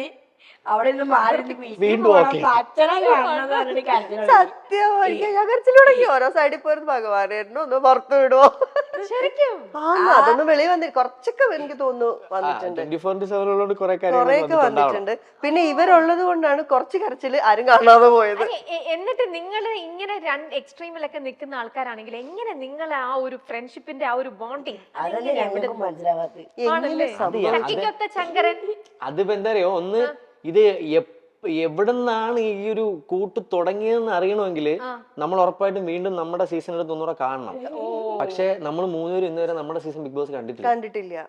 അവിടെ നിന്ന് മാറി വീണ്ടും ഓക്കേ. അച്ഛനെ കാണണമെന്ന് പറഞ്ഞിട്ട് കരച്ചിൽ സത്യം ഞാൻ കരച്ചിൽ തുടങ്ങി. ഓരോ സൈഡിൽ പോയിരുന്നു ഭഗവാനെ ഒന്ന് പുറത്തു വിടുവോ. ശരിക്കും അതൊന്നും വെളിയിൽ വന്നിട്ട് കുറച്ചൊക്കെ എനിക്ക് തോന്നുന്നു വന്നിട്ടുണ്ട്. 24/7 കുറെ കൊറേയൊക്കെ വന്നിട്ടുണ്ട്. പിന്നെ ഇവരുള്ളത് കൊണ്ടാണ് കുറച്ച് കരച്ചില് ആരും കാണാതെ പോയത്. എന്നിട്ട് നിങ്ങൾ ഇങ്ങനെ രണ്ട് എക്സ്ട്രീമിലൊക്കെ നിൽക്കുന്ന ആൾക്കാരാണെങ്കിൽ എങ്ങനെ നിങ്ങൾ ആ ഒരു ഫ്രണ്ട്ഷിപ്പിന്റെ ആ ഒരു ബോണ്ടിങ് അതല്ലേ ഞങ്ങൾക്ക് മനസ്സിലാവാത്തത്. ചക്കിക്കൊത്ത ചങ്കരൻ അതിപ്പോ എന്താ അറിയോ, ഒന്ന് ഇത് എവിടുന്നാണ് ഈ ഒരു കൂട്ട് തുടങ്ങിയതെന്ന് അറിയണമെങ്കിൽ നമ്മൾ ഉറപ്പായിട്ടും വീണ്ടും നമ്മുടെ സീസൺ എടുത്ത് ഒന്നുകൂടെ കാണണം. പക്ഷെ നമ്മൾ മൂന്നുപേരും ഇന്നുവരെ നമ്മുടെ സീസൺ ബിഗ് ബോസ് കണ്ടിട്ടില്ല.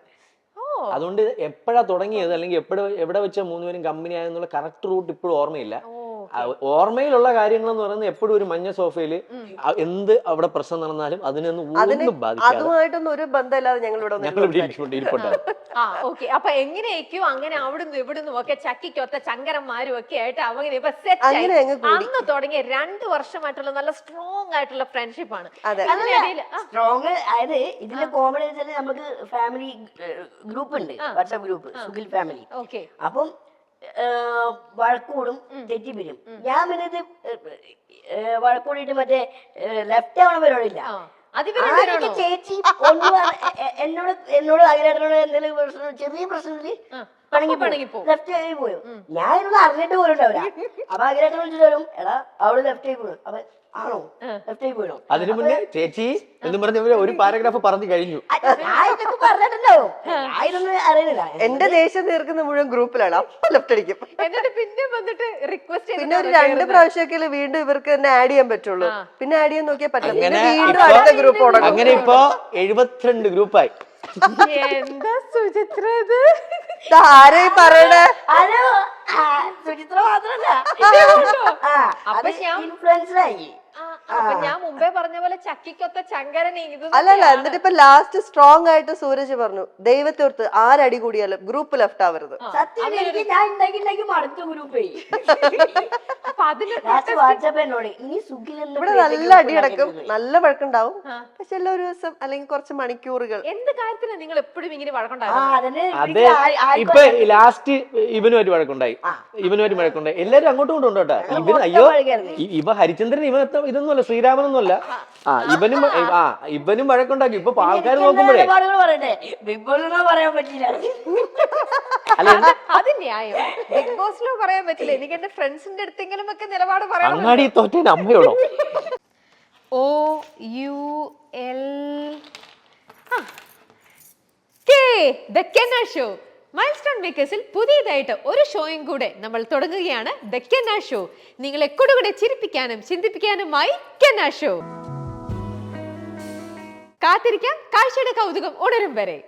അതുകൊണ്ട് എപ്പോഴാ തുടങ്ങിയത് അല്ലെങ്കിൽ എവിടെ വെച്ചാ മൂന്നുപേരും കമ്പനി ആയെന്നുള്ള കറക്റ്റ് റൂട്ട് ഇപ്പോഴും ഓർമ്മയില്ല. ഓർമ്മയിലുള്ള കാര്യങ്ങൾ എന്ന് പറയുന്നത് എപ്പോഴും ഒരു മഞ്ഞ സോഫയില് എന്ത് അവിടെ പ്രശ്നം നടന്നാലും അതിനൊന്നും അതുമായിട്ടൊന്നും ഒരു ബന്ധമില്ലാതെ ഞങ്ങൾ ഇരിപ്പുണ്ട്. അപ്പൊ എങ്ങനെയൊക്കെയോ അങ്ങനെ അവിടുന്ന് ഇവിടുന്ന് ഒക്കെ ചക്കിക്കൊത്ത ചങ്കരന്മാരും ഒക്കെ ആയിട്ട് അങ്ങനെ ഇപ്പൊ സെറ്റ് അന്ന് തുടങ്ങിയ 2 വർഷമായിട്ടുള്ള നല്ല സ്ട്രോങ് ആയിട്ടുള്ള ഫ്രണ്ട്ഷിപ്പ് ആണ്. സ്ട്രോങ് അതായത് ഇതിന്റെ കോമഡി വെച്ചാൽ നമുക്ക് ഫാമിലി ഗ്രൂപ്പ് ഉണ്ട്, വാട്സാപ്പ് ഗ്രൂപ്പ് സുഖിൽ ഫാമിലി. അപ്പം വഴക്കൂടും തെറ്റിപ്പിരും. ഞാൻ പിന്നെ ഇത് വഴക്കൂടിയിട്ട് മറ്റേ ലെഫ്റ്റ് ആവണ പരിപാടിയില്ല. ചേച്ചി എന്നോട് അഖിലേട്ടനോട് എന്തെങ്കിലും ചെറിയ പ്രശ്നത്തില് ലെഫ്റ്റ് ആയി പോയോ, ഞാൻ ഇതൊന്നും അറിഞ്ഞിട്ട് പോലും ഉണ്ടാവില്ല. അപ്പൊ അഖിലേട്ടൻ വിളിച്ചിട്ട് വരും, എടാ അവള് ലെഫ്റ്റ് ആയി പോയോ, അപ്പൊ ആണോ ലെഫ്റ്റ് ആയി പോയോ. അതിനു മുന്നേ ചേച്ചി എന്ന് പറഞ്ഞ ഒരു പാരഗ്രാഫ് പറഞ്ഞു കഴിഞ്ഞു. പറഞ്ഞിട്ടുണ്ടാവും, ഇതൊന്നും അറിയുന്നില്ല. എന്റെ ദേഷ്യം തീർക്കുന്ന മുഴുവൻ ഗ്രൂപ്പിലാണ്. അപ്പൊ ലെഫ്റ്റ് അടിക്കും. പിന്നെ വന്നിട്ട് റിക്വസ്റ്റ് പിന്നെ ഒരു 2 പ്രാവശ്യമൊക്കെ വീണ്ടും ഇവർക്ക് തന്നെ ആഡ് ചെയ്യാൻ പറ്റുള്ളൂ. പിന്നെ ആഡ് ചെയ്യാൻ നോക്കിയാൽ പറ്റില്ല. വീണ്ടും അടുത്ത ഗ്രൂപ്പ് തുടങ്ങും. അങ്ങനെ ഇപ്പൊ 72 ഗ്രൂപ്പായി. എന്താ സുചിത്ര ഇത് ആരെയും പറയണേ. ഹലോ സുചിത്ര മാത്രല്ല ഇൻഫ്ലുവൻസറായി. അപ്പൊ ഞാൻ മുമ്പേ പറഞ്ഞ പോലെ ചക്കിക്കൊത്ത ചങ്കരൻ അല്ലല്ല. എന്നിട്ട് ഇപ്പൊ ലാസ്റ്റ് സ്ട്രോങ് ആയിട്ട് സൂരജ് പറഞ്ഞു, ദൈവത്തോർത്ത് ആരടി കൂടിയാലും ഗ്രൂപ്പ് ലെഫ്റ്റ് ആവരുത്. സത്യം ഞാൻ ഉണ്ടാക്കി മടുത്ത ഗ്രൂപ്പേ. ഇവിടെ നല്ല അടിയടക്കും, നല്ല വഴക്കുണ്ടാവും. പക്ഷെ എല്ലാ ഒരു ദിവസം അല്ലെങ്കിൽ കുറച്ച് മണിക്കൂറുകൾ. എന്ത് കാര്യത്തിനാ നിങ്ങൾ എപ്പോഴും ഇങ്ങനെ വഴക്കുണ്ടാവും? അതെ, ഇപ്പൊ ലാസ്റ്റ് ഇവനുമായിട്ട് വഴക്കുണ്ടായി, എല്ലാരും അങ്ങോട്ടും ഇങ്ങോട്ടും ഉണ്ട് കേട്ടോ. ഇവന് അയ്യോ ഇവ ഹരിചന്ദ്രൻ ഇതൊന്നുമല്ല, ശ്രീരാമനൊന്നുമല്ല. ഇവനും വഴക്കുണ്ടാക്കി. ഇപ്പൊ ആൾക്കാർ നോക്കുമ്പോഴേ ബിഗ് ബോസ് പറയാൻ പറ്റില്ല. അത് ന്യായം. ബിഗ് ബോസിലോ പറയാൻ പറ്റില്ല. എനിക്ക് എന്റെ ഫ്രണ്ട്സിന്റെ അടുത്തെങ്കിലും ഒക്കെ നിലപാട് പറയാം. അങ്ങാടി തോറ്റേന് അമ്മയോടോ. ഷോ മൈൽസ്റ്റോൺ മേക്കേഴ്സിൽ പുതിയതായിട്ട് ഒരു ഷോയും കൂടെ നമ്മൾ തുടങ്ങുകയാണ്. ദ കെന്ന ഷോ. നിങ്ങളെ കൂടെ ചിരിപ്പിക്കാനും ചിന്തിപ്പിക്കാനുമായി കെന്ന ഷോ. കാത്തിരിക്കാം കാഴ്ചയുടെ കൗതുകം ഉണരും വരെ.